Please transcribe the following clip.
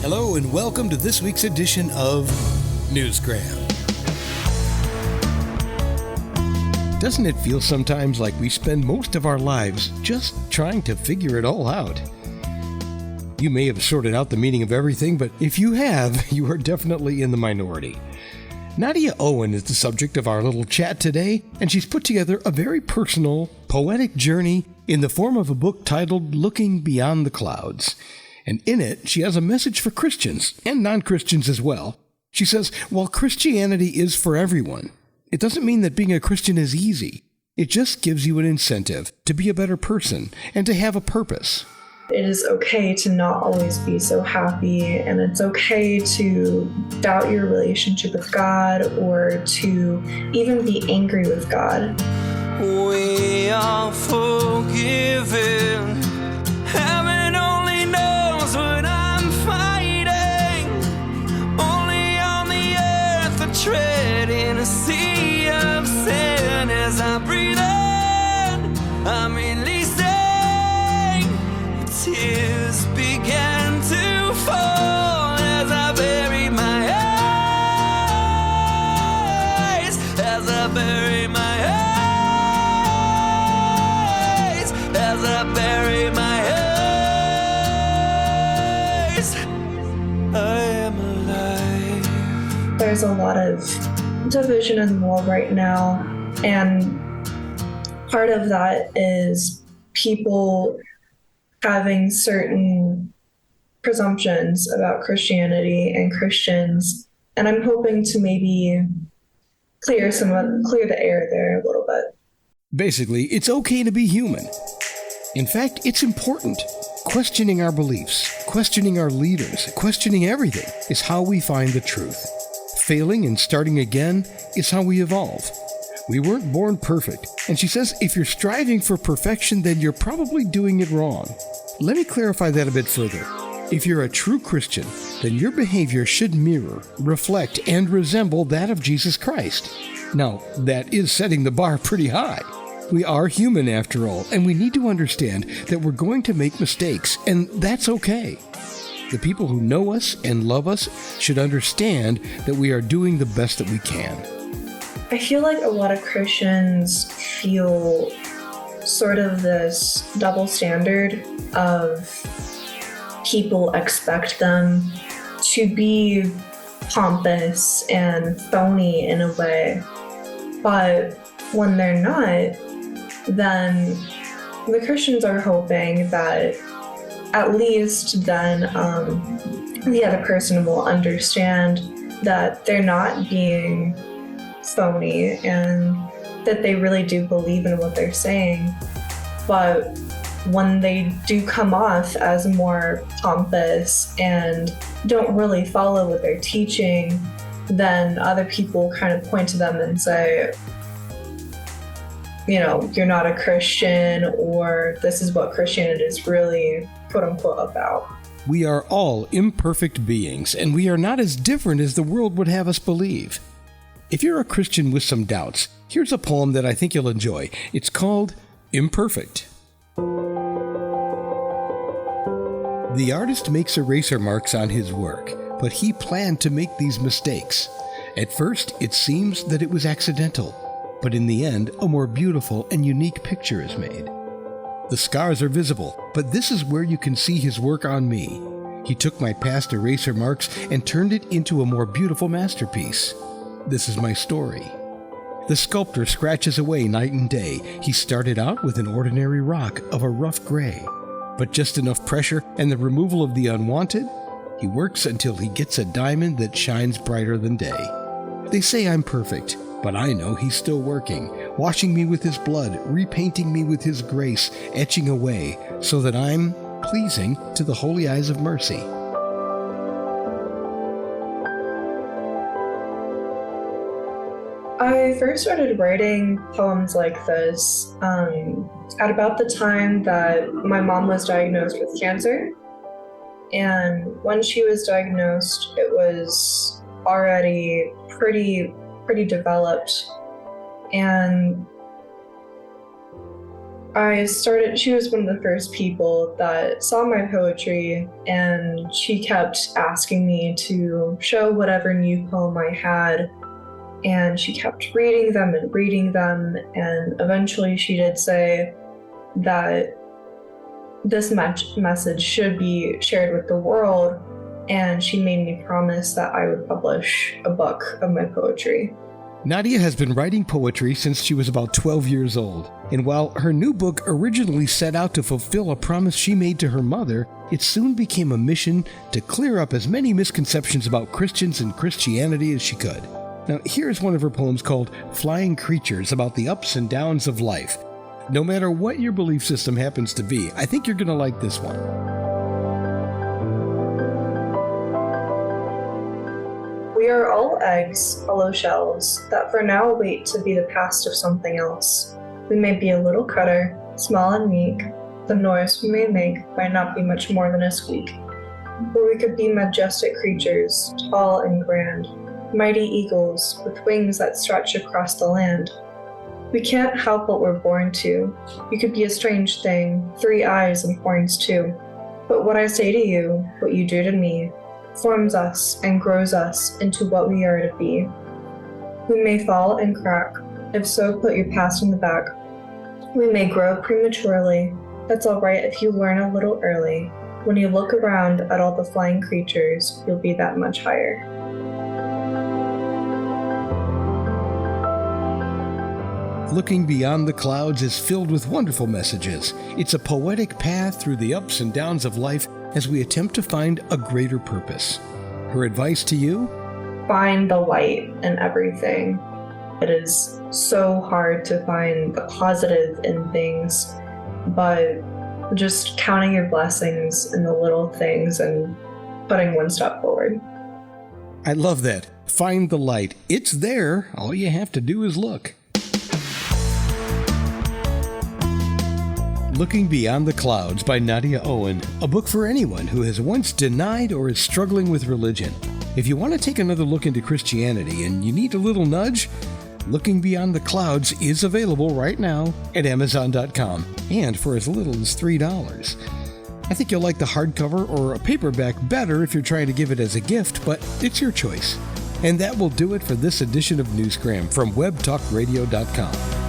Hello and welcome to this week's edition of Newsgram. Doesn't it feel sometimes like we spend most of our lives just trying to figure it all out? You may have sorted out the meaning of everything, but if you have, you are definitely in the minority. Nadia Owen is the subject of our little chat today, and she's put together a very personal, poetic journey in the form of a book titled Looking Beyond the Clouds. And in it, she has a message for Christians, and non-Christians as well. She says, while Christianity is for everyone, it doesn't mean that being a Christian is easy. It just gives you an incentive to be a better person and to have a purpose. It is okay to not always be so happy, and it's okay to doubt your relationship with God or to even be angry with God. We are forgiven. Heaven only knows what I'm fighting. Only on the earth I tread in a sea of sin. As I breathe in, I'm releasing. Tears began to fall as I bury my eyes. As I bury my eyes. As I bury my eyes. I am alive. There's a lot of division in the world right now, and part of that is people having certain presumptions about Christianity and Christians, and I'm hoping to maybe clear the air there a little bit. Basically, it's okay to be human. In fact, it's important. Questioning our beliefs, questioning our leaders, questioning everything is how we find the truth. Failing and starting again is how we evolve. We weren't born perfect, and she says if you're striving for perfection, then you're probably doing it wrong. Let me clarify that a bit further. If you're a true Christian, then your behavior should mirror, reflect, and resemble that of Jesus Christ. Now, that is setting the bar pretty high. We are human after all, and we need to understand that we're going to make mistakes, and that's okay. The people who know us and love us should understand that we are doing the best that we can. I feel like a lot of Christians feel sort of this double standard of people expect them to be pompous and phony in a way, but when they're not, then the Christians are hoping that at least then the other person will understand that they're not being phony and that they really do believe in what they're saying. But when they do come off as more pompous and don't really follow what they're teaching, then other people kind of point to them and say, you know, you're not a Christian, or this is what Christianity is really, quote unquote, about. We are all imperfect beings, and we are not as different as the world would have us believe. If you're a Christian with some doubts, here's a poem that I think you'll enjoy. It's called Imperfect. The artist makes eraser marks on his work, but he planned to make these mistakes. At first, it seems that it was accidental, but in the end, a more beautiful and unique picture is made. The scars are visible, but this is where you can see his work on me. He took my past eraser marks and turned it into a more beautiful masterpiece. This is my story. The sculptor scratches away night and day. He started out with an ordinary rock of a rough gray, but just enough pressure and the removal of the unwanted, he works until he gets a diamond that shines brighter than day. They say I'm perfect, but I know he's still working, washing me with his blood, repainting me with his grace, etching away so that I'm pleasing to the holy eyes of mercy. I first started writing poems like this at about the time that my mom was diagnosed with cancer. And when she was diagnosed, it was already pretty developed. And She was one of the first people that saw my poetry, and she kept asking me to show whatever new poem I had. And she kept reading them, and eventually she did say that this message should be shared with the world, and she made me promise that I would publish a book of my poetry. Nadia has been writing poetry since she was about 12 years old, and while her new book originally set out to fulfill a promise she made to her mother, it soon became a mission to clear up as many misconceptions about Christians and Christianity as she could. Now, here's one of her poems called Flying Creatures, about the ups and downs of life. No matter what your belief system happens to be, I think you're going to like this one. We are all eggs, hollow shells, that for now await to be the past of something else. We may be a little critter, small and meek. The noise we may make might not be much more than a squeak. Or we could be majestic creatures, tall and grand, mighty eagles with wings that stretch across the land. We can't help what we're born to. You could be a strange thing, 3 eyes and horns too. But what I say to you, what you do to me, forms us and grows us into what we are to be. We may fall and crack. If so, put your past in the back. We may grow prematurely. That's all right if you learn a little early. When you look around at all the flying creatures, you'll be that much higher. Looking Beyond the Clouds is filled with wonderful messages. It's a poetic path through the ups and downs of life as we attempt to find a greater purpose. Her advice to you? Find the light in everything. It is so hard to find the positive in things, but just counting your blessings in the little things and putting one step forward. I love that. Find the light. It's there. All you have to do is look. Looking Beyond the Clouds by Nadia Owen, a book for anyone who has once denied or is struggling with religion. If you want to take another look into Christianity and you need a little nudge, Looking Beyond the Clouds is available right now at Amazon.com, and for as little as $3. I think you'll like the hardcover or a paperback better if you're trying to give it as a gift, but it's your choice. And that will do it for this edition of Newsgram from WebTalkRadio.com.